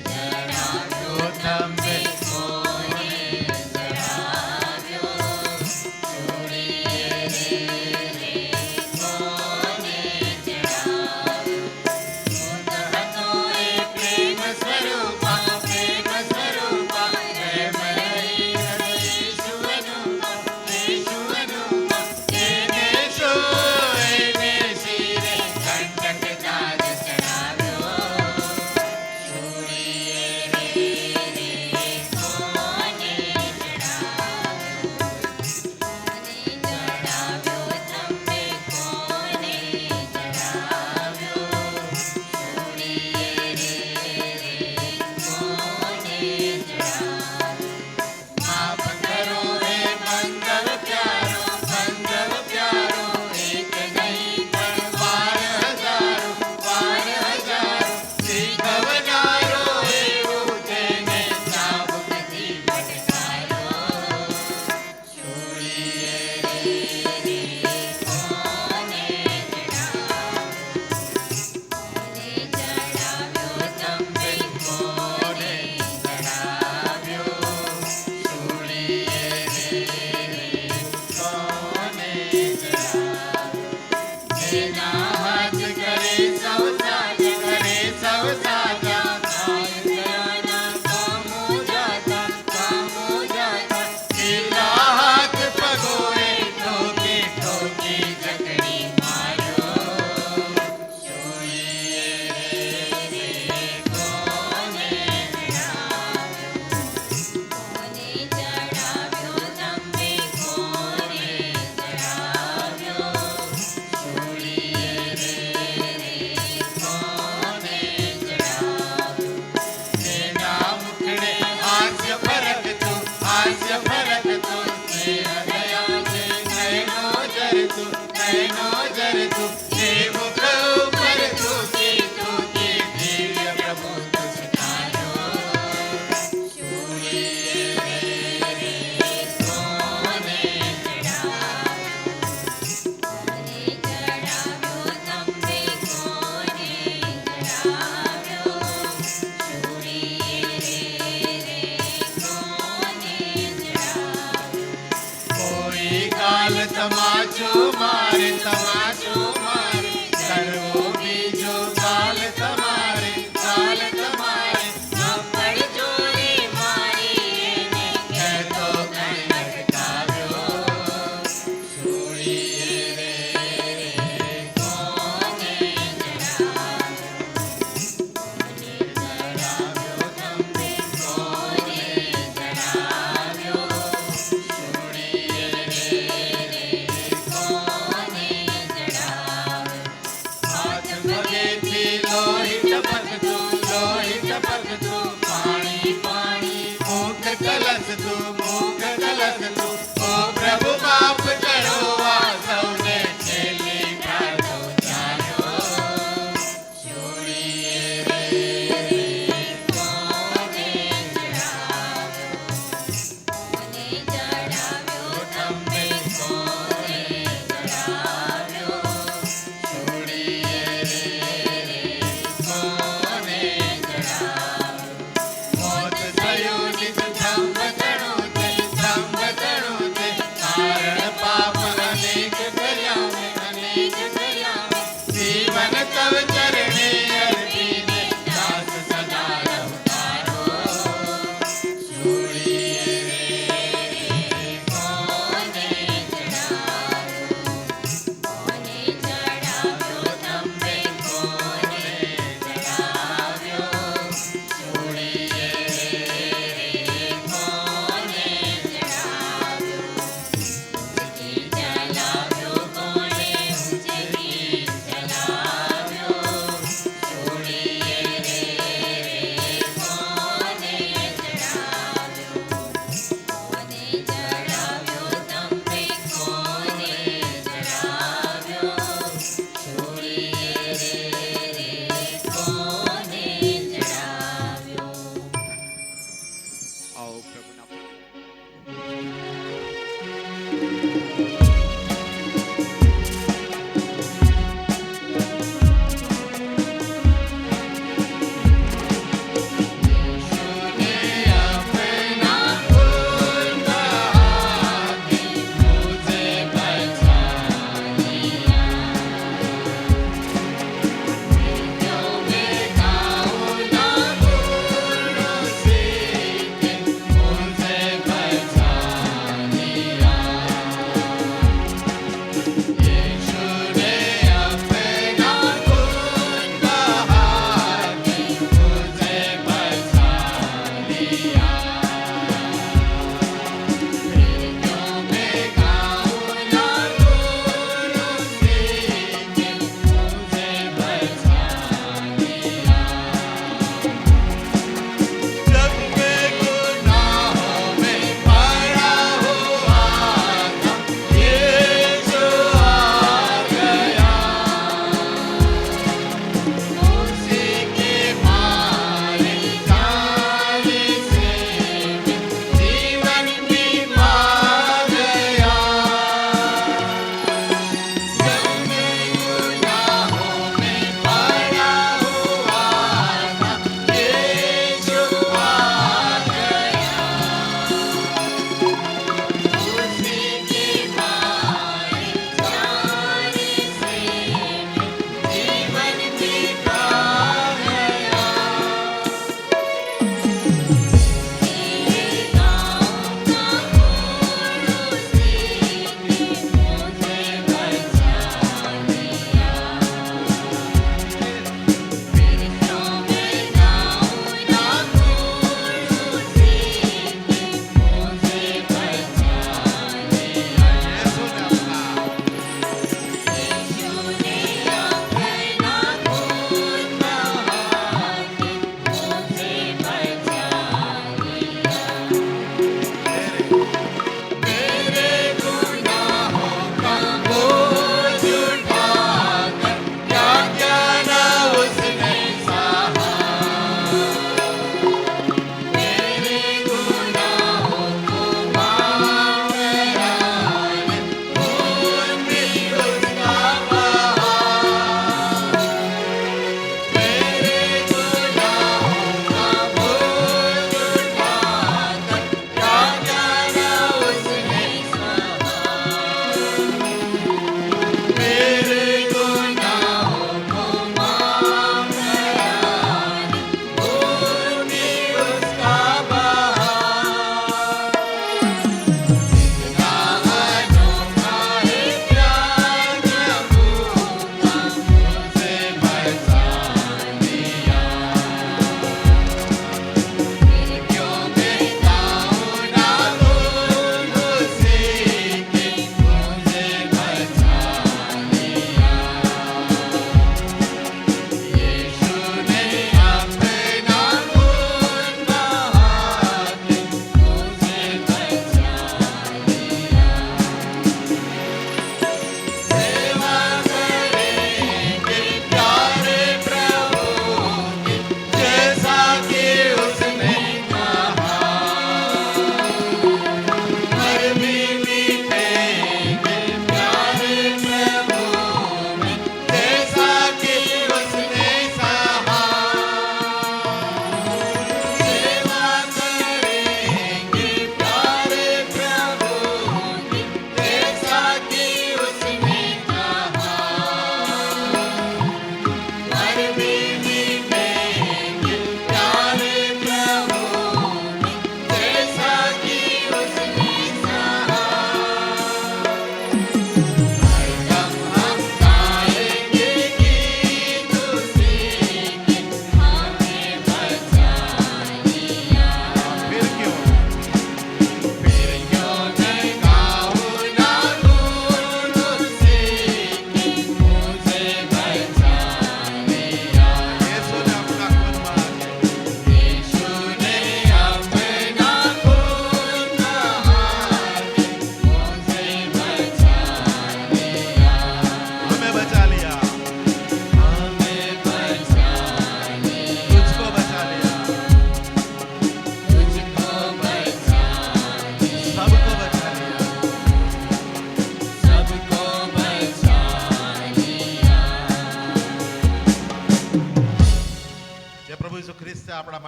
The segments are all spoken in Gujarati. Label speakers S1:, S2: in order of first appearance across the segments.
S1: જણા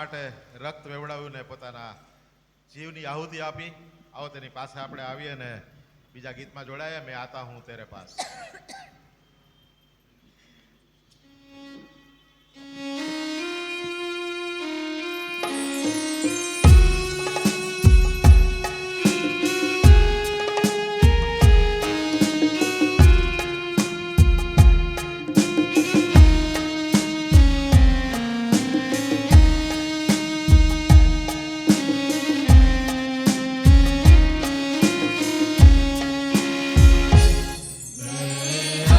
S1: માટે રક્ત વેવડાવ્યું ને પોતાના જીવની આહુતિ આપી. આવો તેની પાસે આપણે આવીએ ને બીજા ગીતમાં જોડાયા. મેં આતા હું તેરે પાસ.
S2: मैं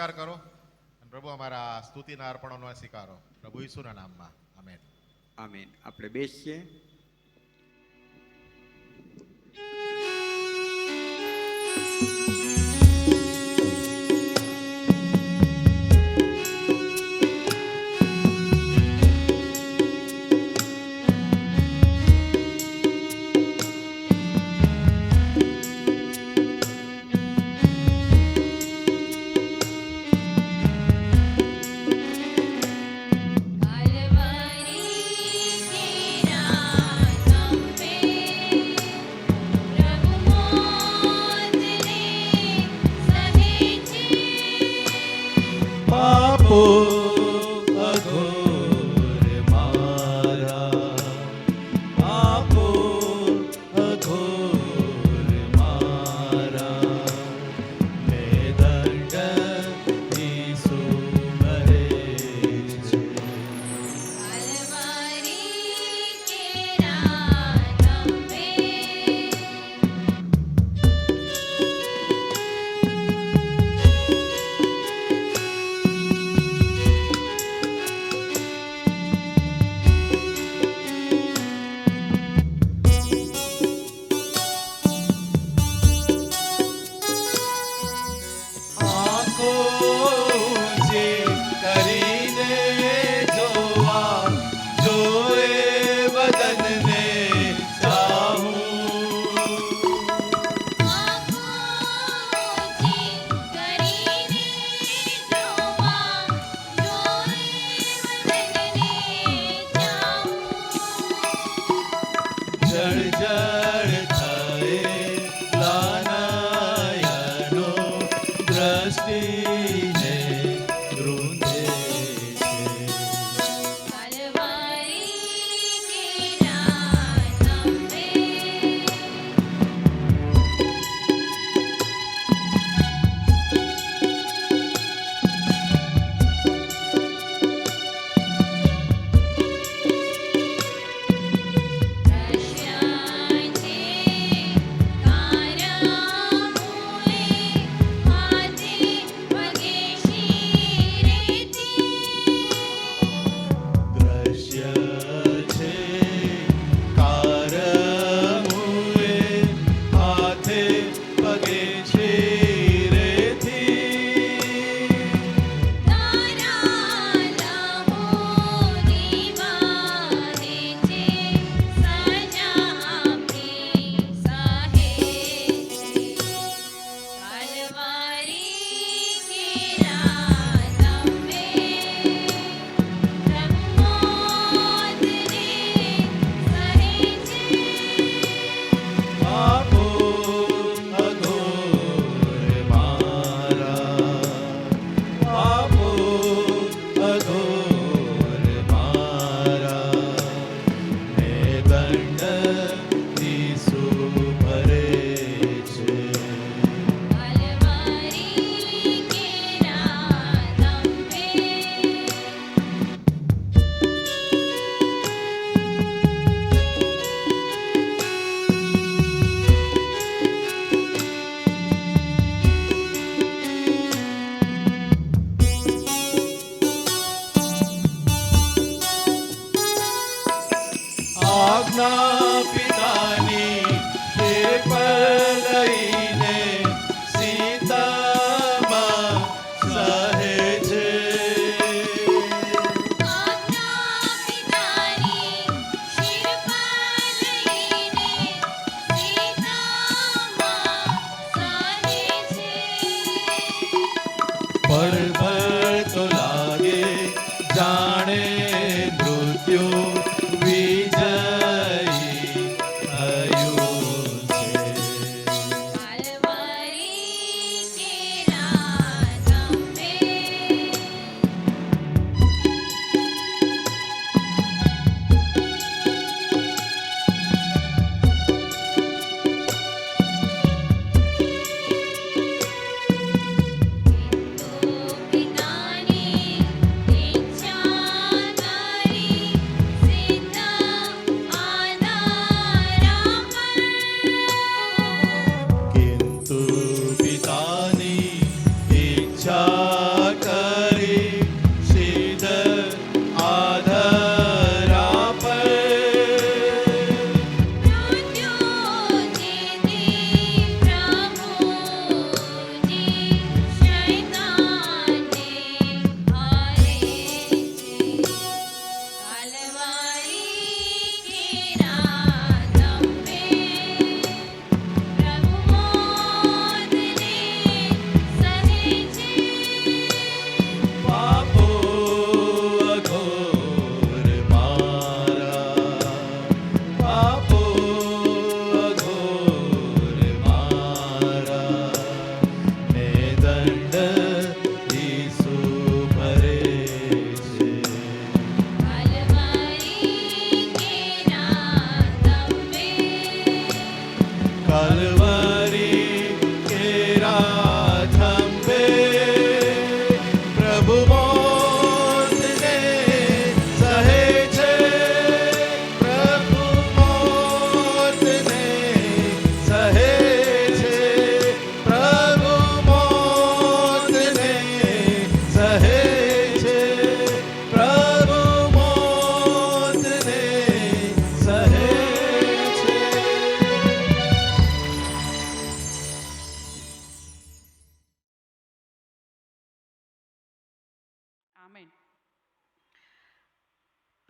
S1: નમસ્કાર કરો અને પ્રભુ અમારા સ્તુતિના અર્પણોનો સ્વીકારો પ્રભુ ઈસુના નામમાં. આમેન.
S2: આમીન. આપણે બેસીએ.
S3: પાપો અઘોર મારા, પાપો અઘોર મારા, મે દંડ ઈસુ ભરે છે.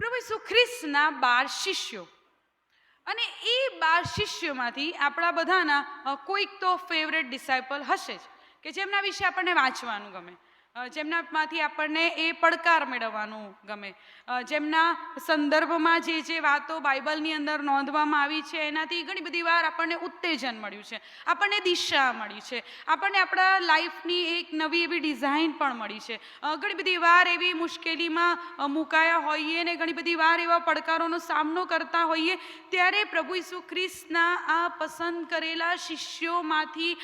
S4: પ્રભુ ઈસુ ખ્રિસ્તના 12 શિષ્યો, અને એ 12 શિષ્યોમાંથી આપણા બધાના કોઈક તો ફેવરેટ ડિસાઇપલ હશે જ, કે જેમના વિશે આપણને વાંચવાનું ગમે, જેમનામાંથી આપણને એ પડકાર મેળવવાનું ગમે, જેમના સંદર્ભમાં જે વાતો બાઇબલની અંદર નોંધવામાં આવી છે એનાથી ઘણી બધી વાર આપણને ઉત્તેજન મળ્યું છે, આપણને દિશા મળી છે, આપણને આપણા લાઈફની એક નવી એવી ડિઝાઇન પણ મળી છે. ઘણી બધી વાર એવી મુશ્કેલીમાં મુકાયા હોઈએ ને ઘણી બધી વાર એવા પડકારોનો સામનો કરતા હોઈએ ત્યારે પ્રભુ ઈસુ ખ્રિસ્તના આ પસંદ કરેલા શિષ્યોમાંથી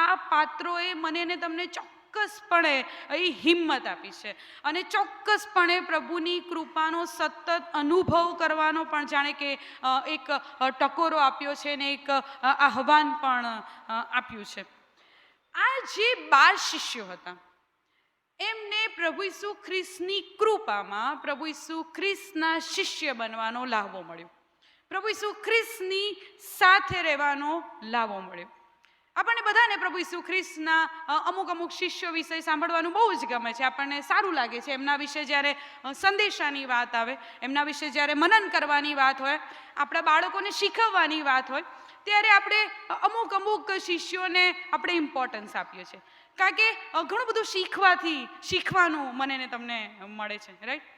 S4: આ પાત્રોએ મને ને તમને ચોક્કસપણે એ હિંમત આપી છે, અને ચોક્કસપણે પ્રભુની કૃપાનો સતત અનુભવ કરવાનો પણ જાણે કે એક ટકોરો આપ્યો છે ને એક આહ્વાન પણ આપ્યું છે. આ જે 12 શિષ્યો હતા એમને પ્રભુ ઈસુ ખ્રિસ્તની કૃપામાં પ્રભુ ઈસુ ખ્રિસ્તના શિષ્ય બનવાનો લાહવો મળ્યો, પ્રભુ ઈસુ ખ્રિસ્તની સાથે રહેવાનો લાહવો મળ્યો. આપણને બધાને પ્રભુ ઈસુ ખ્રિસ્તના અમુક શિષ્યો વિશે સાંભળવાનું બહુ જ ગમે છે, આપણને સારું લાગે છે. એમના વિશે જ્યારે સંદેશાની વાત આવે, એમના વિશે જ્યારે મનન કરવાની વાત હોય, આપણા બાળકોને શીખવવાની વાત હોય, ત્યારે આપણે અમુક શિષ્યોને આપણે ઇમ્પોર્ટન્સ આપીએ છીએ, કારણ કે ઘણું બધું શીખવાનું મને ને તમને મળે છે, રાઈટ?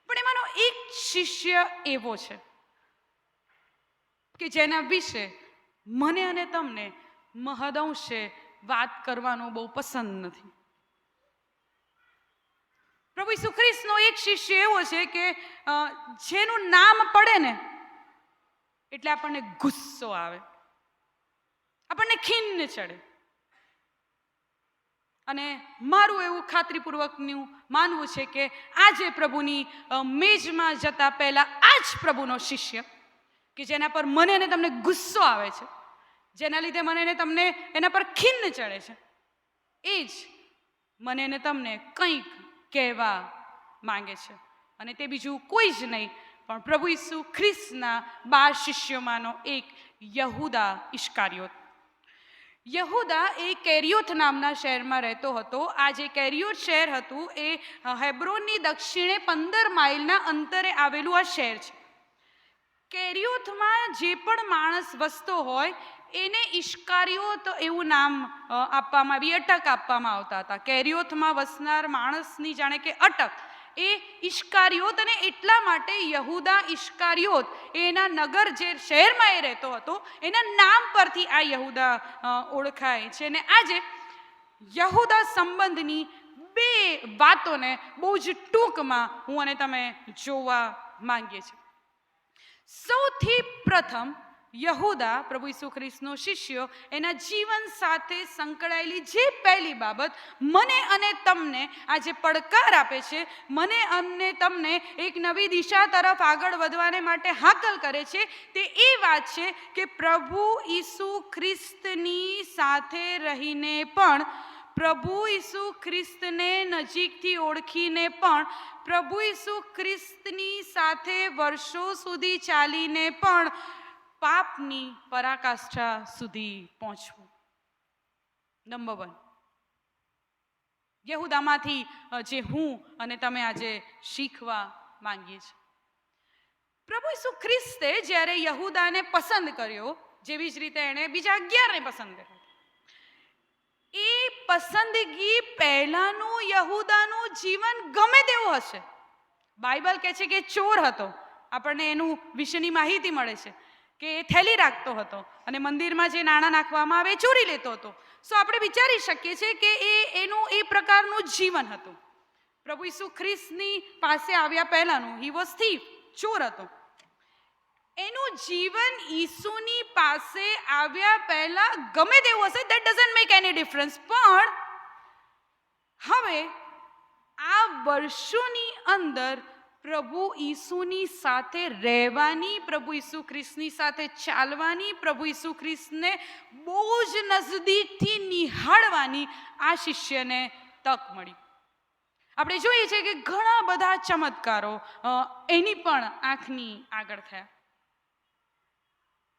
S4: પણ એમાંનો એક શિષ્ય એવો છે કે જેના વિશે મને અને તમને મહદઅંશે વાત કરવાનું બહુ પસંદ નથી. પ્રભુ ઈસુ ખ્રિસ્તનો એક શિષ્ય એવો છે કે જેનું નામ પડે ને એટલે આપણને ગુસ્સો આવે, આપણને ખીન્ન ચડે. અને મારું એવું ખાતરીપૂર્વકનું માનવું છે કે આજે પ્રભુની મેજમાં જતા પહેલા આ જ પ્રભુનો શિષ્ય કે જેના પર મને ને તમને ગુસ્સો આવે છે, જેના લીધે મને ને તમને એના પર ખીન્ન ચડે છે, એ જ મને ને તમને કંઈક કહેવા માંગે છે. અને તે બીજું કોઈ જ નહીં પણ પ્રભુ ઈસુ ખ્રિસ્તના 12 શિષ્યોમાંનો એક યહૂદા ઇસ્કારિયોત. યહૂદા એ કેરિયોત નામના શહેરમાં રહેતો હતો. આ જે કેરિયોત શહેર હતું એ હેબ્રોનની દક્ષિણે 15 માઇલના અંતરે આવેલું આ શહેર છે. કેરિયોતમાં જે પણ માણસ વસતો હોય એને ઇસ્કારિયોત એવું નામ આપવામાં આવી, અટક આપવામાં આવતા હતા. કેરિયોતમાં વસનાર માણસની જાણે કે અટક એ ઇસ્કારિયોત, અને એટલા માટે યહૂદા ઇસ્કારિયોત એના નગર જે શહેરમાં એ રહેતો હતો એના નામ પરથી આ યહૂદા ઓળખાય છે. અને આજે યહૂદા સંબંધની 2 વાતોને બહુ જ ટૂંકમાં હું અને તમે જોવા માંગીએ છીએ. સૌથી પ્રથમ યહૂદા પ્રભુ ઈસુ ખ્રિસ્તનો શિષ્ય એના જીવન સાથે સંકળાયેલી જે પહેલી બાબત મને અને તમને આજે પડકાર આપે છે, મને અને તમને એક નવી દિશા તરફ આગળ વધવાને માટે હાકલ કરે છે, તે એ વાત છે કે પ્રભુ ઈસુ ખ્રિસ્તની સાથે રહીને પણ, પ્રભુ ઈસુ ખ્રિસ્તને નજીકથી ઓળખીને પણ, પ્રભુ ઈસુ ખ્રિસ્તની સાથે વર્ષો સુધી ચાલીને પણ પાપની પરાકાષ્ઠા સુધી પહોંચવું. નંબર 1, યહૂદામાંથી જે હું અને તમે આજે શીખવા માંગીએ છીએ. પ્રભુ ઈસુ ખ્રિસ્તે જ્યારે યહૂદાને પસંદ કર્યો, જેવી જ રીતે એણે બીજા 11ને પસંદ કર્યા, એ પસંદગી પહેલાનું યહૂદાનું જીવન ગમે તેવું હશે. બાઇબલ કહે છે કે ચોર હતો, આપણને એનું વિશેની માહિતી મળે છે કે એ થેલી રાખતો હતો અને મંદિરમાં જે નાણાં નાખવામાં આવે એ ચોરી લેતો હતો. સો આપણે વિચારી શકીએ છીએ કે એનું એ પ્રકારનું જીવન હતું. પ્રભુ ઈસુ ખ્રિસ્તની પાસે આવ્યા પહેલાનું હી વોઝ થીફ, ચોર હતો. એનું જીવન ઈસુની પાસે આવ્યા પહેલા ગમે તેવું હશે, that doesn't make any difference. પણ હવે આ વર્ષોની અંદર પ્રભુ ઈસુની સાથે રહેવાની, પ્રભુ ઈસુ ખ્રિસ્તની સાથે ચાલવાની, પ્રભુ ઈસુ ખ્રિસ્તને બહુ જ નજદીકથી નિહાળવાની આ શિષ્યને તક મળી. આપણે જોઈએ છીએ કે ઘણા બધા ચમત્કારો એની પણ આંખની આગળ થયા.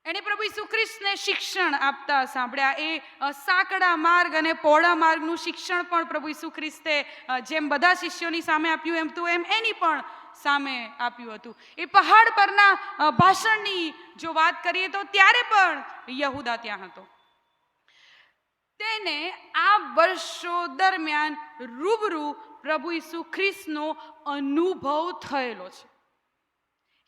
S4: એણે પ્રભુ ઈસુ ખ્રિસ્તને શિક્ષણ આપતા સાંભળ્યા. એ સાંકડા માર્ગ અને પહોળા માર્ગનું શિક્ષણ પણ પ્રભુ ઈસુ ખ્રિસ્તે જેમ બધા શિષ્યોની સામે આપ્યું એમ એની પણ સામે આપ્યું હતું. એ પહાડ પરના ભાષણની જો વાત કરીએ તો ત્યારે પણ યહૂદા ત્યાં હતો. તેને આ વર્ષો દરમિયાન રૂબરૂ પ્રભુ ઈસુ ખ્રિસ્તનો અનુભવ થયેલો છે.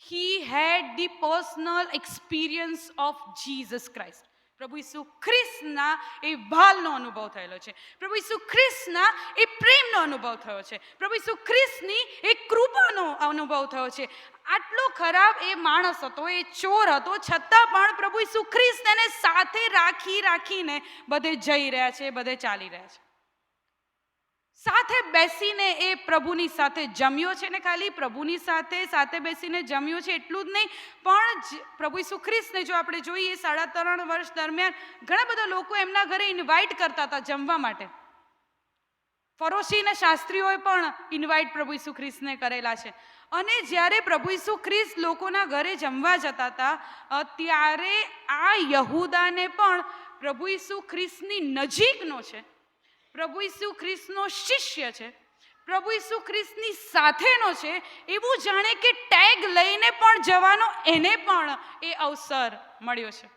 S4: He had the personal experience of Jesus Christ. પ્રભુ ઈસુ ખ્રિસ્તના એ ભાલનો અનુભવ થયેલો છે. પ્રભુ ઈસુ ખ્રિસ્તના એ પ્રેમનો અનુભવ થયો છે. પ્રભુ ઈસુ ખ્રિસ્તની એ કૃપાનો અનુભવ થયો છે. આટલો ખરાબ એ માણસ હતો, એ ચોર હતો, છતાં પણ પ્રભુ ઈસુ ખ્રિસ્ત એને સાથે રાખીને બધે જઈ રહ્યા છે, બધે ચાલી રહ્યા છે. સાથે બેસીને એ પ્રભુની સાથે જમ્યો છે ને ખાલી પ્રભુની સાથે બેસીને જમ્યો છે એટલું જ નહીં, પણ પ્રભુ ઈસુ ખ્રિસ્તને જો આપણે જોઈએ 3.5 વર્ષ દરમિયાન ઘણા બધા લોકો એમના ઘરે ઇન્વાઇટ કરતા હતા જમવા માટે. ફરોશીના શાસ્ત્રીઓએ પણ ઇન્વાઇટ પ્રભુ ઈસુ ખ્રિસ્તને કરેલા છે. અને જ્યારે પ્રભુ ઈસુ ખ્રિસ્ત લોકોના ઘરે જમવા જતા હતા ત્યારે આ યહૂદાને પણ પ્રભુ ઈસુ ખ્રિસ્તની નજીકનો છે, પ્રભુ ઈસુ ખ્રિસ્તનો શિષ્ય છે, પ્રભુ ઈસુ ખ્રિસ્તની સાથેનો છે એવું જાણે કે ટેગ લઈને પણ જવાનો એને પણ એ અવસર મળ્યો છે.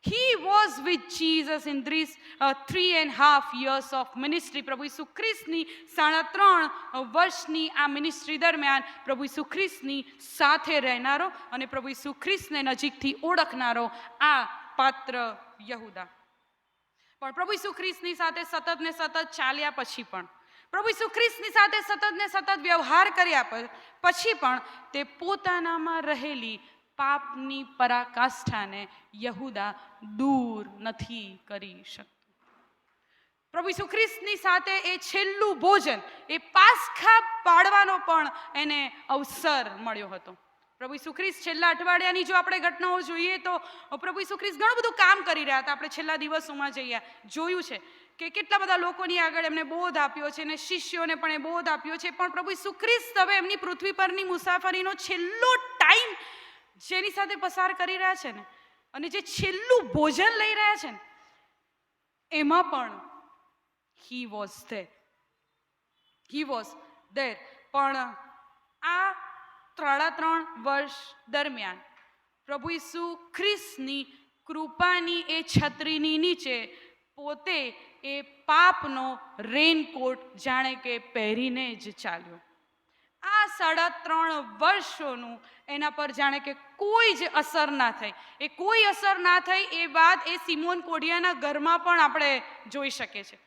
S4: He was with Jesus in these 3.5 years of ministry. પ્રભુ ઈસુ ખ્રિસ્તની 3.5 વર્ષની આ મિનિસ્ટ્રી દરમિયાન પ્રભુ ઈસુ ખ્રિસ્તની સાથે રહેનારો અને પ્રભુ ઈસુ ખ્રિસ્તને નજીકથી ઓળખનારો આ પાત્ર યહૂદા. પણ પ્રભુ ઈસુ ખ્રિસ્તની સાથે સતત ને સતત ચાલ્યા પછી પણ, પ્રભુ ઈસુ ખ્રિસ્તની સાથે સતત ને સતત વ્યવહાર કર્યા પછી પણ તે પોતાનામાં રહેલી પાપની પરાકાષ્ઠાને યહૂદા દૂર નથી કરી શકતો. પ્રભુ ઈસુ ખ્રિસ્તની સાથે એ છેલ્લું ભોજન, એ પાસ્ખા પાડવાનો પણ એને અવસર મળ્યો હતો. પ્રભુ ઈસુ ખ્રિસ્ત છેલ્લા અઠવાડિયાની જો આપણે ઘટનાઓ જોઈએ તો પ્રભુ ઈસુ ખ્રિસ્ત ઘણું બધું કામ કરી રહ્યા હતા. આપણે છેલ્લા દિવસોમાં જોયું છે કે કેટલા બધા લોકોની આગળ એમને બોધ આપ્યો છે અને શિષ્યોને પણ એ બોધ આપ્યો છે. પણ પ્રભુ ઈસુ ખ્રિસ્ત હવે એમની પૃથ્વી પરની મુસાફરીનો છેલ્લો ટાઈમ જેની સાથે પસાર કરી રહ્યા છે ને, અને જે છેલ્લું ભોજન લઈ રહ્યા છે ને, એમાં પણ he was there. પણ આ 3.5 વર્ષ દરમિયાન પ્રભુ ઈસુ ખ્રિસ્તની કૃપાની એ છત્રીની નીચે પોતે એ પાપનો રેનકોટ જાણે કે પહેરીને જ ચાલ્યો. આ 3.5 વર્ષોનું એના પર જાણે કે કોઈ જ અસર ના થઈ. એ કોઈ અસર ના થઈ એ વાત એ સિમોન કોઢિયાના ઘરમાં પણ આપણે જોઈ શકીએ છીએ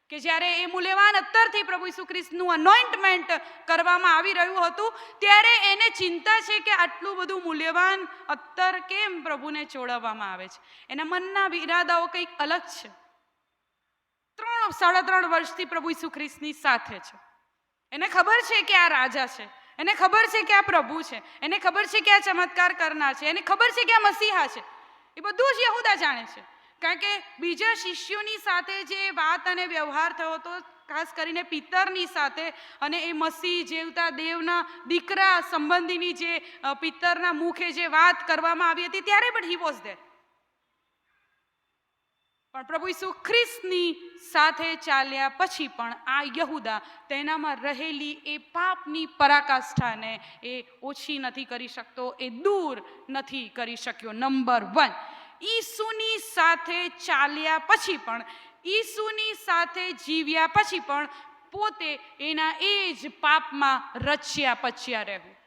S4: કે જ્યારે એ મૂલ્યવાન અત્તરથી પ્રભુ ઈસુ ખ્રિસ્તનું અનોઇન્ટમેન્ટ કરવામાં આવી રહ્યું હતું ત્યારે એને ચિંતા છે કે આટલું બધું મૂલ્યવાન અત્તર કેમ પ્રભુને ચોળવવામાં આવે છે. એના મનના ઈરાદાઓ કંઈક અલગ છે. 3.5 વર્ષથી પ્રભુ ઈસુ ખ્રિસ્તની સાથે છે. એને ખબર છે કે આ રાજા છે, એને ખબર છે કે આ પ્રભુ છે, એને ખબર છે કે આ ચમત્કાર કરનાર છે, એને ખબર છે કે આ મસીહા છે. એ બધું જ યહૂદા જાણે છે, કારણ કે બીજા શિષ્યોની સાથે જે વાત અને વ્યવહાર થયો હતો, ખાસ કરીને પિતરની સાથે, અને એ મસીહ જેવતા દેવના દીકરા સંબંધીની જે પિતરના મુખે જે વાત કરવામાં આવી હતી ત્યારે પણ હી વોઝ ધેર. પણ પ્રભુ ઈસુ ખ્રિસ્તની સાથે ચાલ્યા પછી પણ આ યહૂદા તેનામાં રહેલી એ પાપની પરાકાષ્ઠાને એ ઓછી નથી કરી શકતો, એ દૂર નથી કરી શક્યો. નંબર 1, ઈસુની સાથે ચાલ્યા પછી પણ, ઈસુની સાથે જીવ્યા પછી પણ પોતે એના એ જ પાપમાં રચ્યા પચ્યા રહેવું.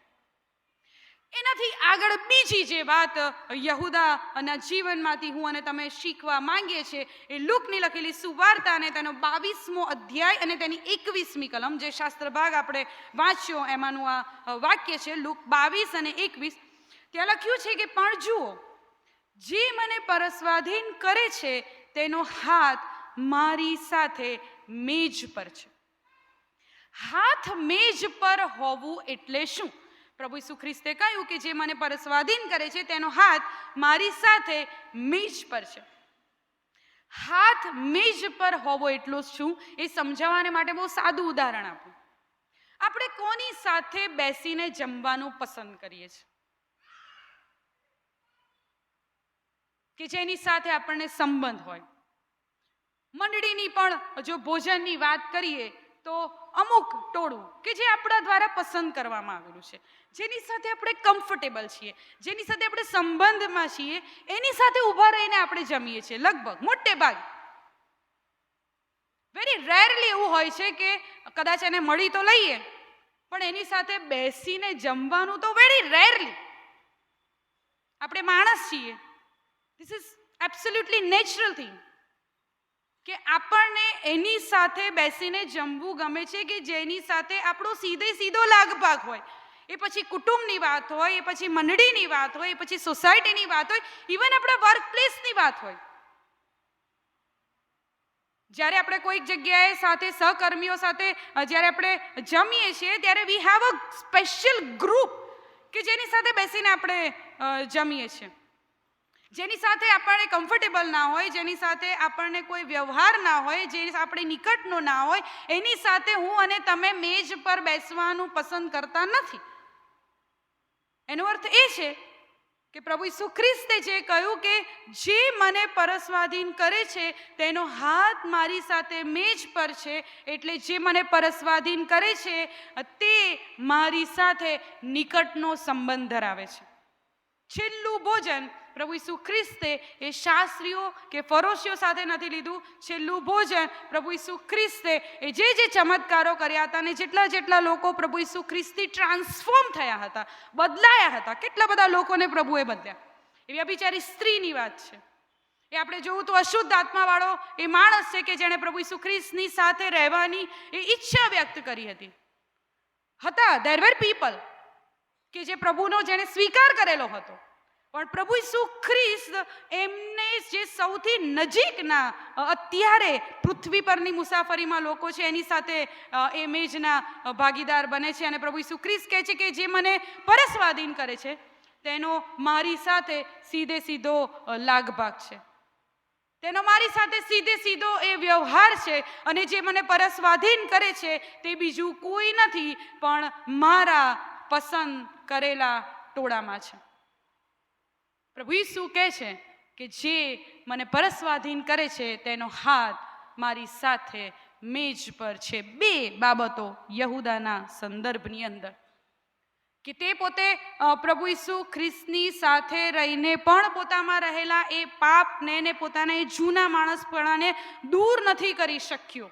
S4: એનાથી આગળ બીજી જે વાત યહૂદાના જીવનમાંથી હું અને તમે શીખવા માંગીએ છીએ એ લુકની લખેલી સુવાર્તા અને તેનો 22મો અધ્યાય અને તેની 21મી કલમ, જે શાસ્ત્ર ભાગ આપણે વાંચ્યો એમાંનું આ વાક્ય છે, લુક 22 અને 21. ત્યાં લખ્યું છે કે પણ જુઓ, જે મને પરસ્વાધીન કરે છે તેનો હાથ મારી સાથે મેજ પર છે. હાથ મેજ પર હોવું એટલે શું? પ્રભુ ઈસુ ખ્રિસ્તે કહ્યું કે જે મને પરસ્વાધીન કરે છે તેનો હાથ મારી સાથે મેજ પર છે. હાથ મેજ પર હોવો એટલો શું એ સમજાવવાને માટે બહુ સાદું ઉદાહરણ આપું. આપણે કોની સાથે બેસીને જમવાનું પસંદ કરીએ છીએ કે જેની સાથે આપણને સંબંધ હોય? મંડળીની પણ જો ભોજનની વાત કરીએ તો અમુક ટોળું કે જે આપણા દ્વારા પસંદ કરવામાં આવેલું છે, જેની સાથે આપણે કમ્ફર્ટેબલ છીએ, જેની સાથે આપણે સંબંધમાં છીએ, એની સાથે ઊભા રહીને આપણે જમીએ છીએ. લગભગ મોટે ભાગ, વેરી રેરલી એવું હોય છે કે કદાચ એને મળી તો લઈએ, પણ એની સાથે બેસીને જમવાનું તો વેરી રેરલી. આપણે માણસ છીએ, this is absolutely natural thing કે આપણને એની સાથે બેસીને જમવું ગમે છે કે જેની સાથે આપણો સીધો લાગભાગ હોય. એ પછી કુટુંબની વાત હોય, એ પછી મંડળીની વાત હોય, એ પછી સોસાયટીની વાત હોય, ઇવન આપણા વર્ક પ્લેસની વાત હોય. જ્યારે આપણે કોઈક જગ્યાએ સાથે સહકર્મીઓ સાથે જ્યારે આપણે જમીએ છીએ ત્યારે we have a special group કે જેની સાથે બેસીને આપણે જમીએ છીએ, જેની સાથે આપણને કમ્ફર્ટેબલ ના હોય, જેની સાથે આપણને કોઈ વ્યવહાર ના હોય, જે આપણે નિકટનો ના હોય, એની સાથે હું અને તમે મેજ પર બેસવાનું પસંદ કરતા નથી. એનો અર્થ એ છે કે પ્રભુ ઈસુ ખ્રિસ્તે જે કહ્યું કે જે મને પરસ્વાધીન કરે છે તેનો હાથ મારી સાથે મેજ પર છે, એટલે જે મને પરસ્વાધીન કરે છે તે મારી સાથે નિકટનો સંબંધ ધરાવે છે. છેલ્લું ભોજન પ્રભુ ઈસુ ખ્રિસ્તે એ શાસ્ત્રીઓ કે ફરોશીઓ સાથે નથી લીધું. છેલ્લું ભોજન પ્રભુ ઈસુ ખ્રિસ્તે એ જે ચમત્કારો કર્યા હતા અને જેટલા લોકો પ્રભુ ઈસુ ખ્રિસ્તી ટ્રાન્સફોર્મ થયા હતા, બદલાયા હતા, કેટલા બધા લોકોને પ્રભુએ બદલ્યા. એવી આ બિચારી સ્ત્રીની વાત છે. એ આપણે જોવું તો અશુદ્ધ આત્માવાળો એ માણસ છે કે જેણે પ્રભુ ઈસુ ખ્રિસ્તની સાથે રહેવાની એ ઈચ્છા વ્યક્ત કરી હતી. ધેર વેર પીપલ કે જે પ્રભુનો જેણે સ્વીકાર કરેલો હતો, પણ પ્રભુ ઈસુ ખ્રિસ્ત એમને જે સૌથી નજીકના અત્યારે પૃથ્વી પરની મુસાફરીમાં લોકો છે એની સાથે એ મેજના ભાગીદાર બને છે. અને પ્રભુ ઈસુ ખ્રિસ્ત કહે છે કે જે મને પરસ્વાધીન કરે છે તેનો મારી સાથે સીધો લાગભાગ છે, તેનો મારી સાથે સીધો એ વ્યવહાર છે. અને જે મને પરસ્વાધીન કરે છે તે બીજું કોઈ નથી પણ મારા પસંદ કરેલા ટોળામાં છે. પ્રભુ ઈસુ કહે છે કે જે મને પરસ્વાધીન કરે છે તેનો હાથ મારી સાથે મેજ પર છે. બે બાબતો યહૂદાના સંદર્ભની અંદર કે તે પોતે પ્રભુ ઈસુ ખ્રિસ્તની સાથે રહીને પણ પોતામાં રહેલા એ પાપને ને પોતાના એ જૂના માણસપણાને દૂર નથી કરી શક્યો.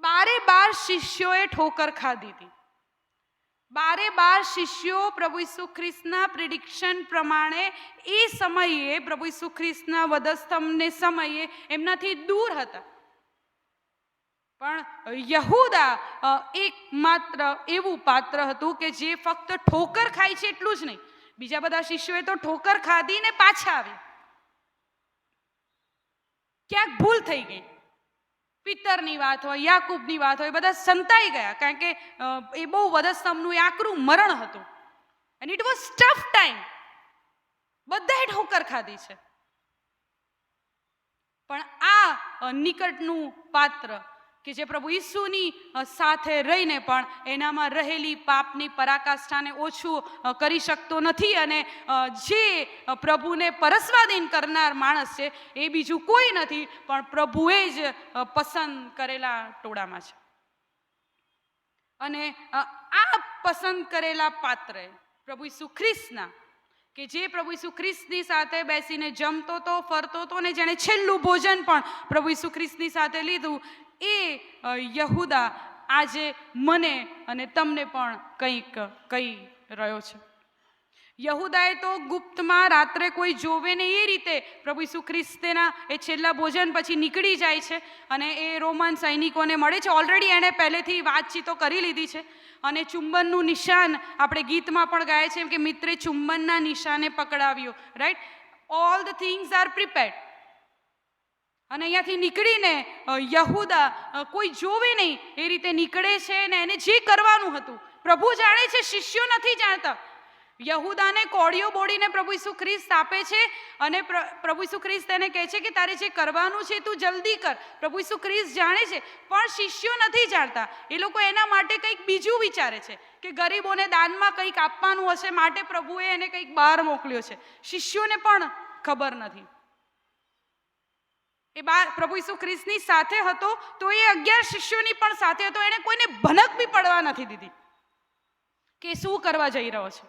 S4: 12 શિષ્યોએ ઠોકર ખાધી હતી. 12 શિષ્યો પ્રભુ ઈસુ ખ્રિસ્તના પ્રિડિક્શન પ્રમાણે એ સમયે પ્રભુ ઈસુ ખ્રિસ્તના વધસ્તંભને સમયે એમનાથી દૂર હતા. પણ યહૂદા એકમાત્ર એવું પાત્ર હતું કે જે ફક્ત ઠોકર ખાય છે એટલું જ નહીં, બીજા બધા શિષ્યોએ તો ઠોકર ખાધીને પાછા આવ્યા. ક્યાંક ભૂલ થઈ ગઈ. પિત્તરની વાત હોય, યાકૂબની વાત હોય, બધા સંતાઈ ગયા, કારણ કે એ બહુ વધસ્તંભનું આકરું મરણ હતું. And it was tough time. બધાએ ઠોકર ખાધી છે. પણ આ નિકટનું પાત્ર કે જે પ્રભુ ઈસુની સાથે રહીને પણ એનામાં રહેલી પાપની પરાકાષ્ઠાને ઓછું કરી શકતો નથી, અને જે પ્રભુને પરસ્વાધીન કરનાર માણસ છે એ બીજું કોઈ નથી પણ પ્રભુએ જ પસંદ કરેલા ટોળામાં છે. અને આ પસંદ કરેલા પાત્રે પ્રભુ ઈસુ ખ્રિસ્તના કે જે પ્રભુ ઈસુ ખ્રિસ્તની સાથે બેસીને જમતો તો, ફરતો તો, અને જેણે છેલ્લું ભોજન પણ પ્રભુ ઈસુ ખ્રિસ્તની સાથે લીધું, એ યહૂદા આજે મને અને તમને પણ કંઈક કહી રહ્યો છે. યહૂદાએ તો ગુપ્તમાં રાત્રે કોઈ જોવે ને એ રીતે પ્રભુ ઈસુ ખ્રિસ્તના એ છેલ્લા ભોજન પછી નીકળી જાય છે અને એ રોમન સૈનિકોને મળે છે. ઓલરેડી એણે પહેલેથી વાતચીતો કરી લીધી છે અને ચુંબનનું નિશાન આપણે ગીતમાં પણ ગાય છે કે મિત્રે ચુંબનના નિશાને પકડાવ્યો, right? All the things are prepared. અને અહીંયાથી નીકળીને યહૂદા કોઈ જોવે નહીં એ રીતે નીકળે છે ને એને જે કરવાનું હતું પ્રભુ જાણે છે, શિષ્યો નથી જાણતા. યહૂદાને કોળીઓ બોડીને પ્રભુ ઈસુ ખ્રિસ્ત આપે છે અને પ્રભુ ઈસુ ખ્રિસ્ત એને કહે છે કે તારે જે કરવાનું છે તું જલ્દી કર. પ્રભુ ઈસુ ખ્રિસ્ત જાણે છે પણ શિષ્યો નથી જાણતા. એ લોકો એના માટે કંઈક બીજું વિચારે છે કે ગરીબોને દાનમાં કંઈક આપવાનું હશે માટે પ્રભુએ એને કંઈક બહાર મોકલ્યો છે. શિષ્યોને પણ ખબર નથી. પ્રભુ ઈસુ ખ્રિસ્તની સાથે હતો તો એ 11 શિષ્યોની પણ સાથે હતો. એણે કોઈને ભનક બી પડવા નથી દીધી કે શું કરવા જઈ રહ્યો છે.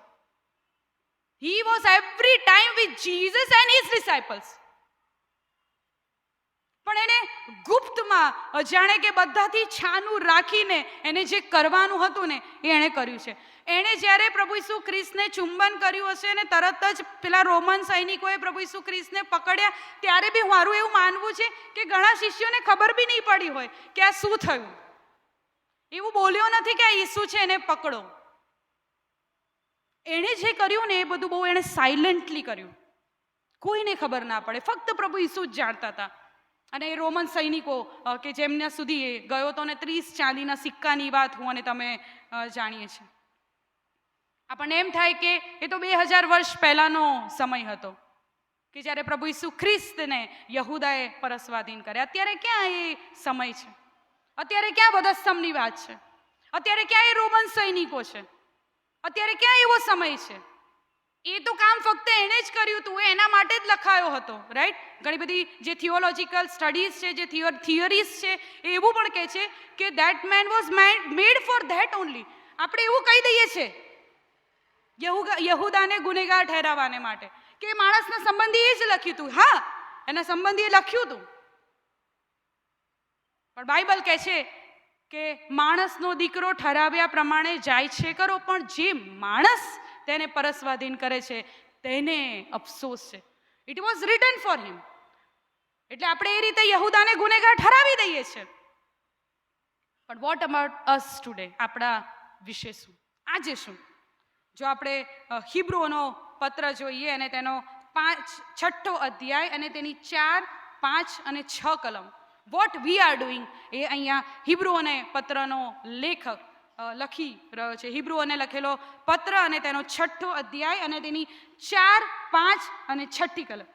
S4: He was every time with Jesus and his disciples. પણ એને ગુપ્તમાં જાણે કે બધાથી છાનું રાખીને એને જે કરવાનું હતું ને એ એણે કર્યું છે. એણે જ્યારે પ્રભુ ઈસુ ખ્રિસ્તને ચુંબન કર્યું હશે અને તરત જ પેલા રોમન સૈનિકોએ પ્રભુ ઈસુ ખ્રિસ્તને પકડ્યા, ત્યારે બી મારું એવું માનવું છે કે ઘણા શિષ્યોને ખબર બી નહીં પડી હોય કે આ શું થયું. એવું બોલ્યો નથી કે આ ઈસુ છે એને પકડો. એણે જે કર્યું ને એ બધું બહુ એણે સાયલેન્ટલી કર્યું, કોઈને ખબર ના પડે, ફક્ત પ્રભુ ઈસુ જ જાણતા હતા. અને એ રોમન સૈનિકો કે જેમના સુધી ગયો હતો ને 30 ચાંદીના સિક્કાની વાત હું અને તમે જાણીએ છીએ. આપણને એમ થાય કે એ તો 2000 વર્ષ પહેલાનો સમય હતો કે જ્યારે પ્રભુ ઈસુ ખ્રિસ્તને યહૂદાએ પરસ્વાધીન કર્યા. અત્યારે ક્યાં એ સમય છે? અત્યારે ક્યાં વધસ્તંભની વાત છે? અત્યારે ક્યાં એ રોમન સૈનિકો છે? અત્યારે ક્યાં એવો સમય છે? એ તો કામ ફક્ત એણે જ કર્યું હતું, એના માટે જ લખાયો હતો, રાઈટ? ઘણી બધી જે થિયોલોજીકલ સ્ટડીઝ છે, જે થિયરીઝ છે, એવું પણ કહે છે કે that man was made for that only. આપણે એવું કહી દઈએ છીએ યહૂદાને ગુનેગાર ઠેરાવવાને માટે કે માણસના સંબંધીએ જ લખ્યું હતું. હા, એના સંબંધીએ લખ્યું હતું, પણ બાઇબલ કહે છે કે માણસનો દીકરો ઠરાવ્યા પ્રમાણે જાય છે કરો, પણ જે માણસ તેને પરસ્વાધીન કરે છે તેને અફસોસ છે. It was return for him. એટલે આપણે એ રીતે યહૂદાને ગુનેગાર ઠરાવી દઈએ છીએ. પણ વોટ અબાઉટ અસ ટુડે? આપણા વિશે શું? આજે શું? જો આપણે હિબ્રુઓનો પત્ર જોઈએ અને તેનો 6ઠ્ઠો અધ્યાય અને તેની 4, 5 અને 6 કલમ, વોટ વી આર ડુઈંગ, એ અહીંયા હિબ્રુઓને પત્રનો લેખક લખી રહ્યો છે. હિબ્રુઓને લખેલો પત્ર અને તેનો 6ઠ્ઠો અધ્યાય અને તેની 4, 5 અને 6ઠ્ઠી કલમ.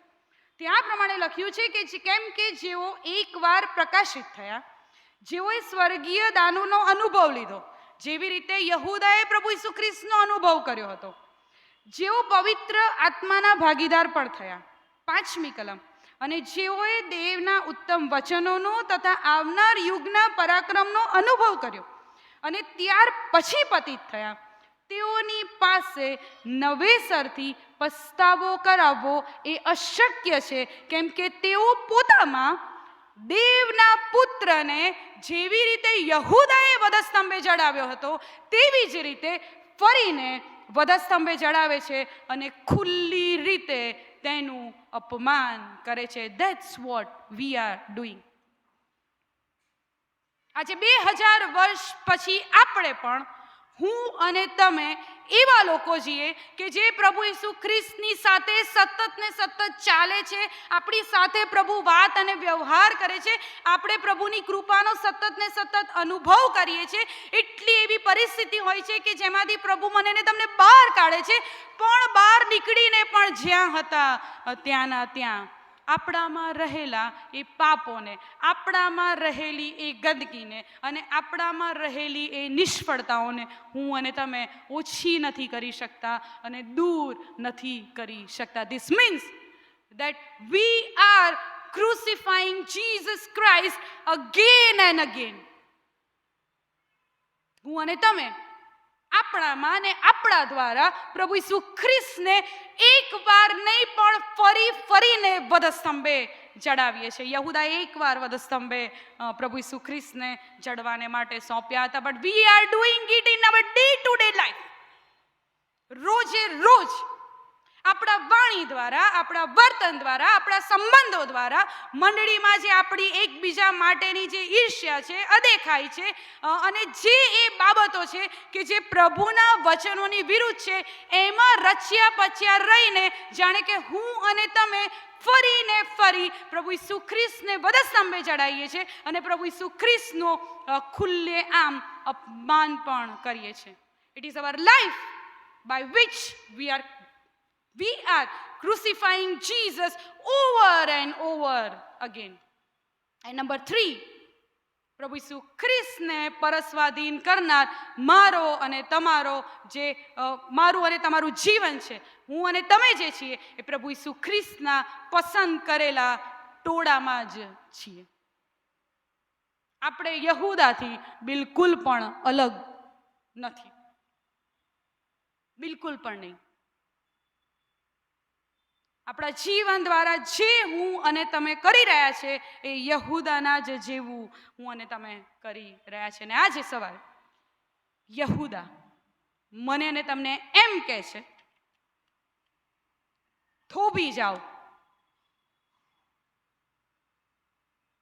S4: ત્યાં પ્રમાણે લખ્યું છે કે કેમ કે જેઓ એકવાર પ્રકાશિત થયા, જેઓએ સ્વર્ગીય દાનોનો અનુભવ લીધો, જેવી રીતે યહૂદાએ પ્રભુ ઈસુ ખ્રિસ્તનો અનુભવ કર્યો હતો, જેઓ પવિત્ર આત્માના ભાગીદાર પણ થયા. 5મી કલમ. અને જેઓએ દેવના ઉત્તમ વચનોનો તથા આવનાર યુગના પરાક્રમનો અનુભવ કર્યો અને ત્યાર પછી પતિત થયા, તેઓની પાસે નવેસરથી પસ્તાવો કરાવવો એ અશક્ય છે, કેમ કે તેઓ પોતામાં દેવના પુત્રને જેવી રીતે યહૂદાએ વધસ્તંભે જડાવ્યો હતો તેવી જ રીતે ફરીને વધસ્તંભે જડાવે છે અને ખુલ્લી રીતે તેનું અપમાન કરે છે. That's what we are doing. આજે 2000 વર્ષ પછી આપણે પણ, હું અને તમે એવા લોકો છીએ કે જે પ્રભુ ઈસુ ખ્રિસ્તની સાથે સતત ને સતત ચાલે છે. આપણી સાથે પ્રભુ વાત અને વ્યવહાર કરે છે. આપણે પ્રભુની કૃપાનો સતત ને સતત અનુભવ કરીએ છીએ. એટલી એવી પરિસ્થિતિ હોય છે કે જેમાંથી પ્રભુ મને ને તમને બહાર કાઢે છે, પણ બહાર નીકળીને પણ જ્યાં હતા ત્યાંના ત્યાં આપણામાં રહેલા એ પાપોને, આપણામાં રહેલી એ ગંદકીને અને આપણામાં રહેલી એ નિષ્ફળતાઓને હું અને તમે ઓછી નથી કરી શકતા અને દૂર નથી કરી શકતા. This means that we are crucifying Jesus Christ again and again. હું અને તમે આપણામાં ને આપણા દ્વારા પ્રભુ ઈસુ ખ્રિસ્તને એકવાર નહીં પણ ફરીને વધસ્તંભે જડાવીએ છીએ. યહૂદાએ એકવાર વધસ્તંભે પ્રભુ ઈસુ ખ્રિસ્તને જડવાને માટે સોંપ્યા હતા, but we are doing it in our day to day life. રોજે રોજ આપણા વાણી દ્વારા, આપણા વર્તન દ્વારા, આપણા સંબંધો દ્વારા મંડળીમાં જે આપણી એકબીજા માટેની જે ઈર્ષ્યા છે, અદેખાઈ છે અને જે એ બાબતો છે કે જે પ્રભુના વચનોની વિરુદ્ધ છે, એમાં રચ્યા પચ્યા રહીને જાણે કે હું અને તમે ફરીને ફરી પ્રભુ ઈસુ ખ્રિસ્તને વધસ્તંભે જડાવીએ છીએ અને પ્રભુ ઈસુ ખ્રિસ્તનો ખુલ્લે આમ અપમાન પણ કરીએ છીએ. It is our life by which we are crucifying Jesus over and over again. And number 3, પ્રભુ ઈસુ ખ્રિસ્તને પરસ્વાધીન કરનાર મારું અને તમારું જીવન છે. હું અને તમે જે છીએ એ પ્રભુ ઈસુ ખ્રિસ્તના પસંદ કરેલા ટોળામાં જ છીએ. આપણે યહૂદાથી બિલકુલ પણ અલગ નથી, બિલકુલ પણ નહીં. આપણા જીવન દ્વારા જે હું અને તમે કરી રહ્યા છે એ યહૂદાના જ જેવું હું અને તમે કરી રહ્યા છે. અને આજે સવારે યહૂદા મને અને તમને એમ કહે છે, થોભી જાઓ.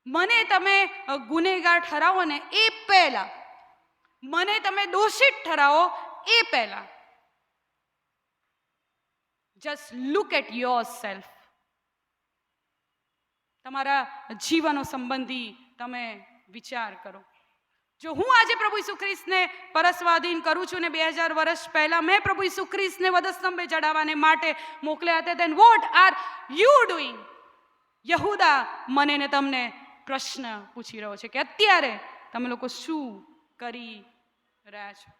S4: મને તમે ગુનેગાર ઠરાવો ને એ પહેલા, મને તમે દોષિત ઠરાવો એ પહેલા, just look at yourself. તમારા જીવનો સંબંધી તમે વિચાર કરો. જો હું આજે પ્રભુ ઈસુ ખ્રિસ્તને પરસ્વાધીન કરું છું ને 2000 વર્ષ પહેલા મેં પ્રભુ ઈસુ ખ્રિસ્તને વધસ્તંભે ચડાવવાને માટે મોકલ્યા હતા, then what are you doing? યહૂદા મને ને તમને પ્રશ્ન પૂછી રહ્યો છે કે અત્યારે તમે લોકો શું કરી રહ્યા છો?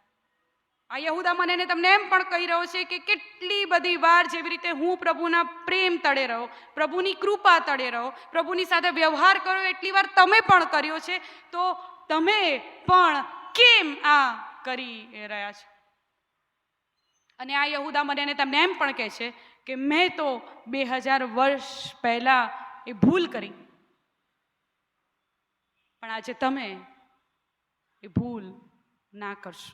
S4: આ યહૂદા મને ને તમને એમ પણ કહી રહ્યો છે કે કેટલી બધી વાર જેવી રીતે હું પ્રભુના પ્રેમ તળે રહો, પ્રભુની કૃપા તળે રહો, પ્રભુની સાથે વ્યવહાર કરો, એટલી વાર તમે પણ કર્યો છે. તો તમે પણ કેમ આ કરી રહ્યા છો? અને આ યહૂદા મને ને તમને એમ પણ કહે છે કે મેં તો 2000 વર્ષ પહેલા એ ભૂલ કરી, પણ આજે તમે એ ભૂલ ના કરશો,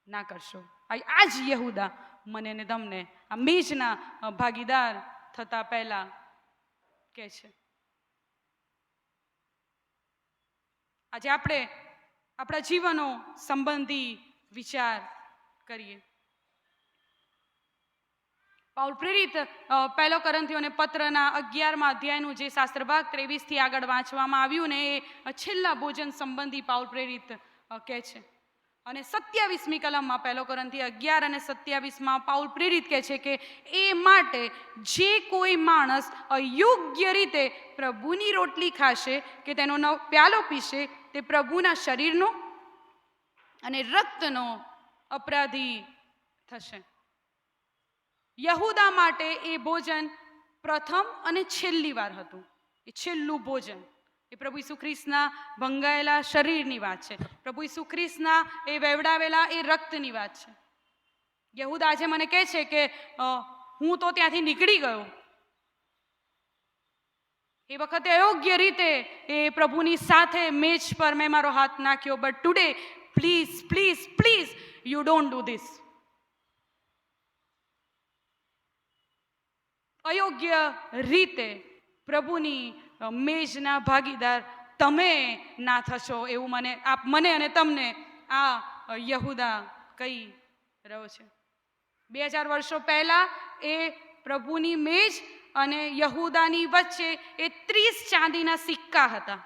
S4: ના કરશો. આ જ યહૂદા મને ને તમને આ મેજના ભાગીદાર થતા પહેલા કહે છે. આજે આપણે આપણા જીવનો સંબંધી વિચાર કરીએ. પાઉલ પ્રેરિત પહેલો કોરિન્થીઓને પત્રના 11મા અધ્યાયનું જે શાસ્ત્રભાગ 23 થી આગળ વાંચવામાં આવ્યું ને એ છેલ્લા ભોજન સંબંધી પાઉલ પ્રેરિત કહે છે. અને 27મી કલમમાં પહેલો કોરિન્થી 11 અને 27માં પાઉલ પ્રેરિત કહે છે કે એ માટે જે કોઈ માણસ અયોગ્ય રીતે પ્રભુની રોટલી ખાશે કે તેનો પ્યાલો પીશે તે પ્રભુના શરીરનો અને રક્તનો અપરાધી થશે. યહૂદા માટે એ ભોજન પ્રથમ અને છેલ્લી વાર હતું. એ છેલ્લું ભોજન એ પ્રભુ ઈસુ ખ્રિસ્તના ભંગાયેલા શરીરની વાત છે, પ્રભુ ઈસુ ખ્રિસ્તના એ વેવડાવેલા એ રક્તની વાત છે. યહૂદા આજે મને કહે છે કે હું તો ત્યાંથી નીકળી ગયો, એ વખતે અયોગ્ય રીતે એ પ્રભુની સાથે મેજ પર મેં મારો હાથ નાખ્યો, but today please please please you don't do this. અયોગ્ય રીતે પ્રભુની મેજના ભાગીદાર તમે ના થશો એવું મને અને તમને આ યહૂદા કહી રહ્યો છે. 2000 વર્ષો પહેલા એ પ્રભુની મેજ અને યહૂદાની વચ્ચે એ 30 ચાંદીના સિક્કા હતા.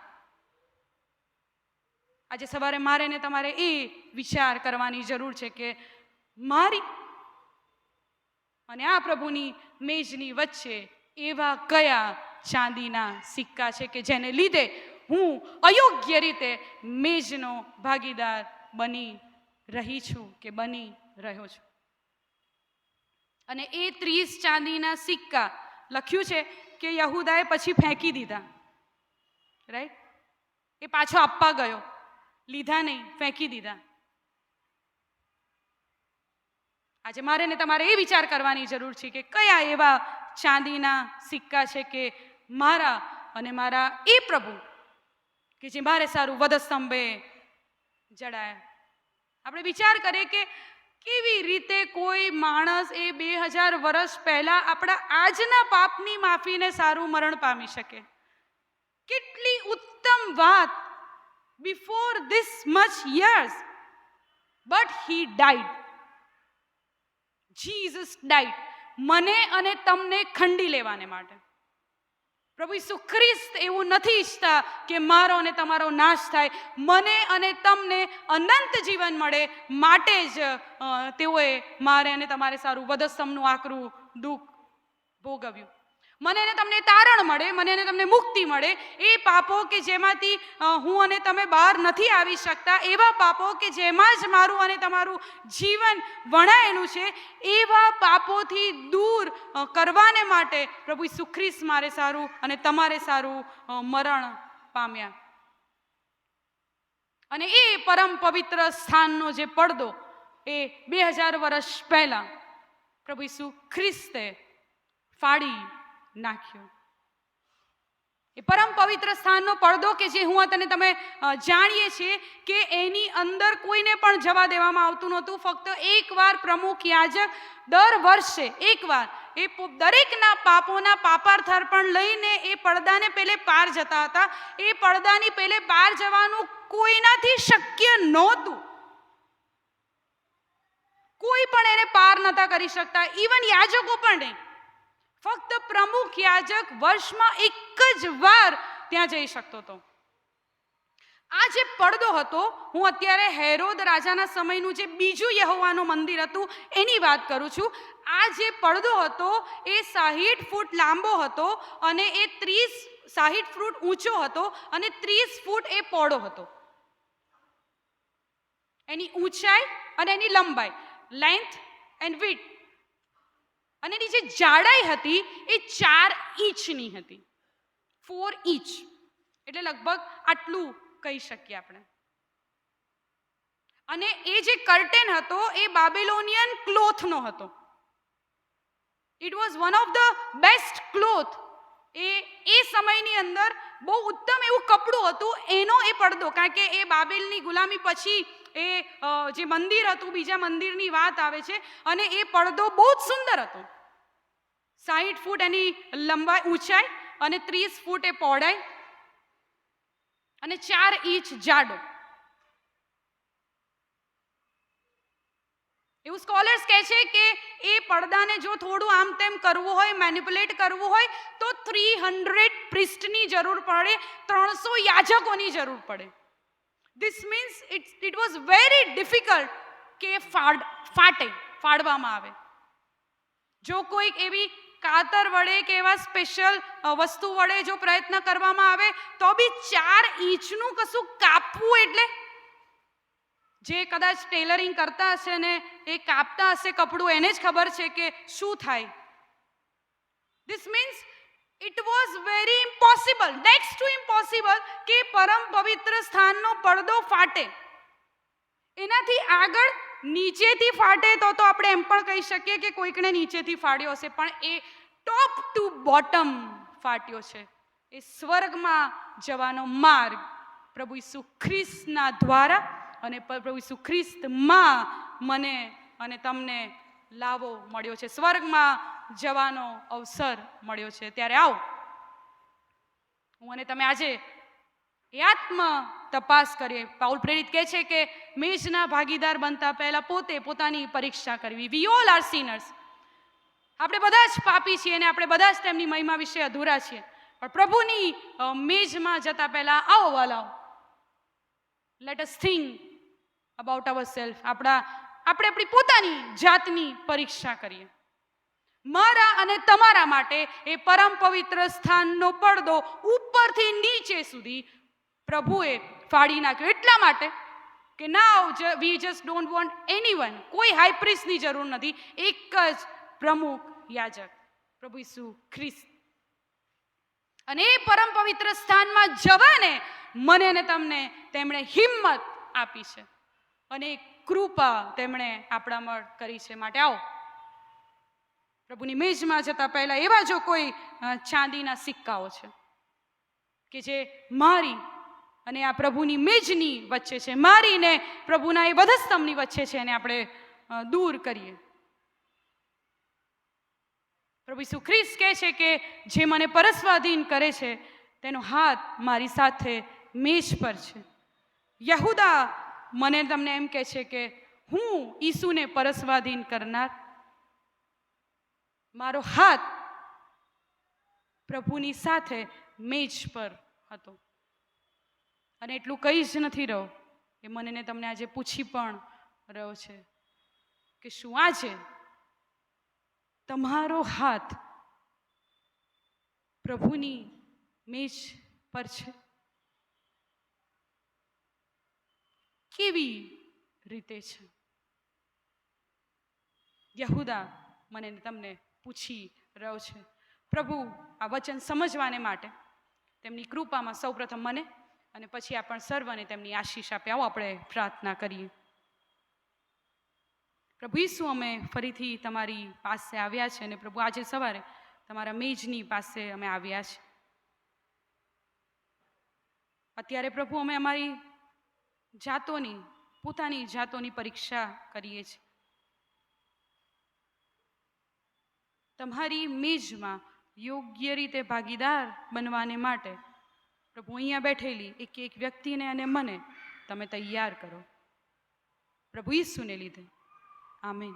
S4: આજે સવારે મારે ને તમારે એ વિચાર કરવાની જરૂર છે કે મારી અને આ પ્રભુની મેજની વચ્ચે એવા કયા ચાંદીના સિક્કા છે કે જેને લીધે હું અયોગ્ય રીતે મેજનો ભાગીદાર બની રહી છું કે બની રહ્યો છું. અને એ 30 ચાંદીના સિક્કા લખ્યું છે કે યહૂદાએ પછી ફેંકી દીધા, રાઈટ? એ પાછો આપવા ગયો, લીધા નહીં, ફેંકી દીધા. આજે મારે ને તમારે એ વિચાર કરવાની જરૂર છે કે કયા એવા ચાંદીના સિક્કા છે કે મારા અને મારા એ પ્રભુ કે જે મારે સારું વધસ્તંભે જડાયા. આપણે વિચાર કરીએ કે કેવી રીતે કોઈ માણસ એ 2000 વર્ષ પહેલા આપણા આજના પાપની માફીને સારું મરણ પામી શકે. કેટલી ઉત્તમ વાત, before this much years, but he died. Jesus died મને અને તમને ખંડી લેવાને માટે. પ્રભુ ઈસુ ખ્રિસ્ત એવું નથી ઈચ્છતા કે મારો અને તમારો નાશ થાય, મને અને તમને અનંત જીવન મળે માટે જ તેઓએ મારે અને તમારે સારું વધસ્તંભનું આકરું દુઃખ ભોગવ્યું. મને ને તમને તારણ મળે, મને ને તમને મુક્તિ મળે. એ પાપો કે જેમાંથી હું અને તમે બહાર નથી આવી શકતા, એવા પાપો કે જેમાં જ મારું અને તમારું જીવન વણાયેલું છે, એવા પાપોથી દૂર કરવાને માટે પ્રભુ ઈસુ ખ્રિસ્ત મારે સારું અને તમારે સારું મરણ પામ્યા. અને એ પરમ પવિત્ર સ્થાનનો જે પડદો એ 2000 વર્ષ પહેલા પ્રભુ ઈસુ ખ્રિસ્તે ફાડી નાખ્યો. એ પરમ પવિત્ર સ્થાનનો પડદો કે જે હું અને તમે જાણીએ છીએ કે એની અંદર કોઈને પણ જવા દેવામાં આવતું નહોતું. ફક્ત એકવાર પ્રમુખ યાજક દર વર્ષે એકવાર એ દરેકના પાપોના પાપાર્થર્પણ લઈને એ પડદાને પેલે પાર જતા હતા. એ પડદાની પેલે પાર જવાનું કોઈનાથી શક્ય નહોતું. કોઈ પણ એને પાર નહોતા કરી શકતા, ઇવન યાજકો પણ નહીં. ફક્ત પ્રમુખ યાજક વર્ષમાં એક જ વાર ત્યાં જઈ શકતો હતો. આ જે પડદો હતો, હું અત્યારે હેરોદ રાજાના સમયનું જે બીજું યહોવાનું મંદિર હતું એની વાત કરું છું. આ જે પડદો હતો એ 60 ફૂટ લાંબો હતો અને એ 60 ફૂટ ઊંચો હતો અને 30 ફૂટ એ પહોળો હતો. એની ઊંચાઈ અને એની લંબાઈ, લેન્થ એન્ડ વિડ્થ, અને એની જે જાડાઈ હતી એ 4 ઇંચની હતી. 4 ઇંચ એટલે લગભગ આટલું કહી શકીએ આપણે. અને એ જે કર્ટેન હતો એ બાબેલોનિયન ક્લોથનો હતો. It was one of the best cloth. એ સમયની અંદર બહુ ઉત્તમ એવું કપડું હતું એનો એ પડદો. કારણ કે એ બાબેલની ગુલામી પછી એ જે મંદિર હતું, બીજા મંદિરની વાત આવે છે, અને એ પડદો બહુ જ સુંદર હતો. 60 ફૂટ એની લંબાઈ ઊંચાઈ અને 30 ફૂટ એ પહોળાઈ અને 4 ઇંચ જાડો. એવું સ્કોલર્સ કહે છે કે એ પડદાને જો થોડું આમ તેમ કરવું હોય, મેનિપ્યુલેટ કરવું હોય તો 300 પ્રિસ્ટની જરૂર પડે, 300 યાજકોની જરૂર પડે. This means it was very difficult કે ફાડવામાં આવે. જો કોઈક એવી કાતર વડે કે એવા સ્પેશિયલ વસ્તુ વડે જો પ્રયત્ન કરવામાં આવે તો બી 4 ઇંચનું કશું કાપવું, એટલે જે કદાચ ટેલરિંગ કરતા હશે ને એ કાપતા હશે કપડું, એને જ ખબર છે કે શું થાય. This means it was very impossible, next to impossible કે પરમ પવિત્ર સ્થાનનો પડદો ફાટે. એનાથી આગળ નીચેથી ફાટે તો આપણે એમ પણ કહી શકીએ કે કોઈકને નીચેથી ફાડ્યો હશે, પણ એ ટોપ ટુ બોટમ ફાટ્યો છે. એ સ્વર્ગમાં જવાનો માર્ગ પ્રભુ ઈસુ ખ્રિસ્તના દ્વારા અને પ્રભુ ઈસુ ખ્રિસ્તમાં મને અને તમને લાવો મળ્યો છે. સ્વર્ગમાં જવાનો અવસર મળ્યો છે. ત્યારે આવો, હું અને તમે આજે એ આત્મ તપાસ કરીએ. પાઉલ પ્રેરિત કહે છે કે મેજના ભાગીદાર બનતા પહેલા પોતે પોતાની પરીક્ષા કરવી. We all are sinners. આપણે બધા જ પાપી છીએ અને આપણે બધા જ તેમની મહિમા વિશે અધૂરા છીએ. પણ પ્રભુની મેજમાં જતા પહેલા આવો વાલાઓ, let us think about our self. આપણે આપણી પોતાની જાતની પરીક્ષા કરીએ. મારા અને તમારા માટે એ પરમ પવિત્ર સ્થાનનો પડદો ઉપરથી નીચે સુધી પ્રભુએ ફાડી નાખ્યો. એટલા માટે કે now we just don't want anyone. કોઈ હાઈ પ્રીસ્ટની જરૂર નથી. એક જ પ્રમુખ યાજક, પ્રભુ ઈસુ ખ્રિસ્ત. અને એ પરમ પવિત્ર સ્થાનમાં જવાને મને અને તમને તેમણે હિંમત આપી છે અને કૃપા તેમણે આપણામાં કરી છે. માટે આવો, પ્રભુની મેજમાં જતા પહેલા એવા જો કોઈ ચાંદીના સિક્કાઓ છે કે જે મારી અને આ પ્રભુની મેજની વચ્ચે છે, મારી ને પ્રભુના એ વધસ્તંભની વચ્ચે છે, એને આપણે દૂર કરીએ. પ્રભુ ઈસુ ખ્રિસ્ત કહે છે કે જે મને પરસ્વાધીન કરે છે તેનો હાથ મારી સાથે મેજ પર છે. યહુદા મને તમને એમ કહે છે કે હું ઈસુને પરસ્વાધીન કરનાર, મારો હાથ પ્રભુની સાથે મેજ પર હતો. અને એટલું કહી જ નથી રહ્યો, એ મને તમને આજે પૂછી પણ રહ્યો છે કે શું આજે તમારો હાથ પ્રભુની મેજ પર છે. કેવી રીતે છે? યહૂદા મને ને તમને પૂછી રહ્યો છે. પ્રભુ આ વચન સમજવાને માટે તેમની કૃપામાં સૌપ્રથમ મને અને પછી આપણ સર્વને તેમની આશીષ આપે. આવો આપણે પ્રાર્થના કરીએ. પ્રભુ ઈસુ, અમે ફરીથી તમારી પાસે આવ્યા છે અને પ્રભુ આજે સવારે તમારા મેજની પાસે અમે આવ્યા છે. અત્યારે પ્રભુ અમે અમારી પોતાની જાતોની પરીક્ષા કરીએ છીએ. તમારી મેજમાં યોગ્ય રીતે ભાગીદાર બનવાને માટે પ્રભુ અહીંયા બેઠેલી એક વ્યક્તિને અને મને તમે તૈયાર કરો. પ્રભુ ઈસુને લીધે આમેન.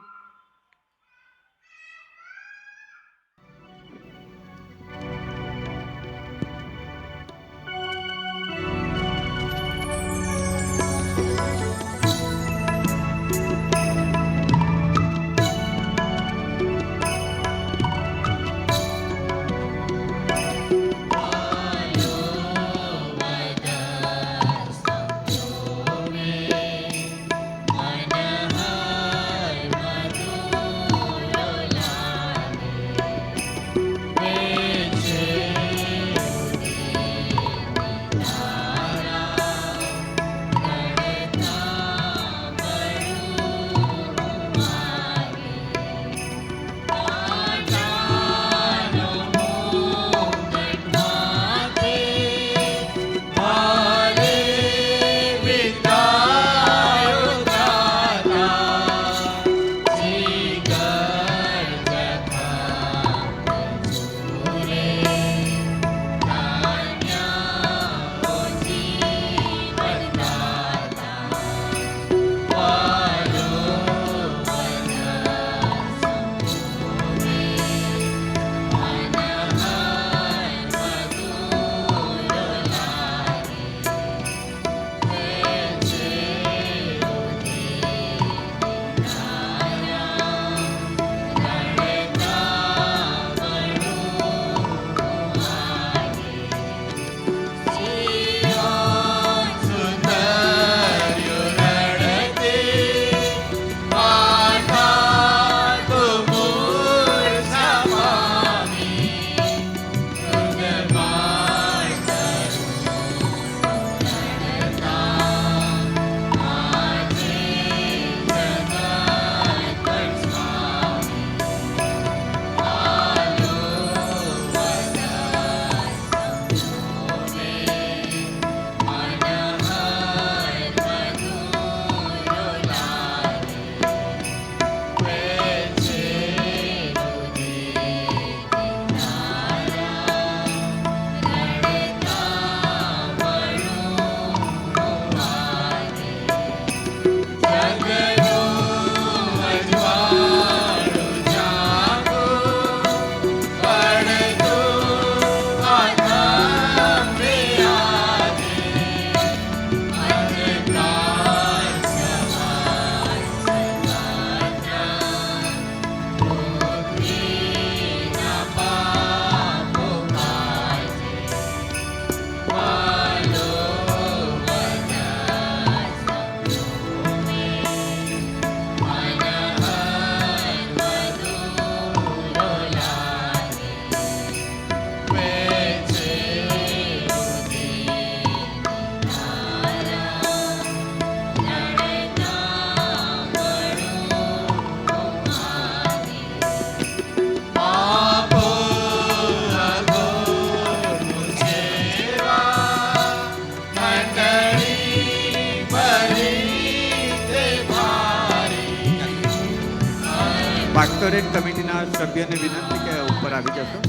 S2: પાસ્ટોરેટ કમિટીના સભ્યને વિનંતી કે ઉપર આવી જશો.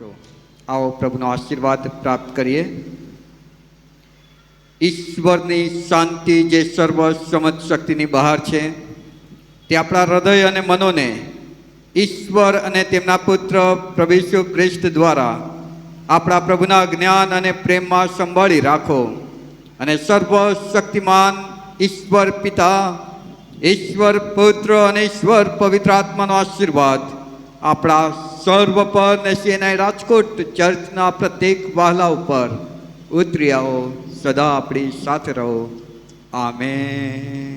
S2: છો. આવો પ્રભુનો આશીર્વાદ પ્રાપ્ત કરીએ. ઈશ્વરની શાંતિ જે સર્વ સમજ શક્તિની બહાર છે તે આપણા હૃદય અને મનોને ઈશ્વર અને તેમના પુત્ર પ્રભુ ઈસુ ખ્રિસ્ત દ્વારા આપણા પ્રભુના જ્ઞાન અને પ્રેમમાં સંભાળી રાખો અને સર્વ શક્તિમાન ઈશ્વર પિતા, ઈશ્વર પુત્ર અને ઈશ્વર પવિત્ર આત્માનો આશીર્વાદ આપણા સર્વ પર ને સેનાઈ રાજકોટ ચર્ચના પ્રત્યેક વહાલા ઉપર ઉતરી આવો. સદા આપણી સાથે રહો. આમેન.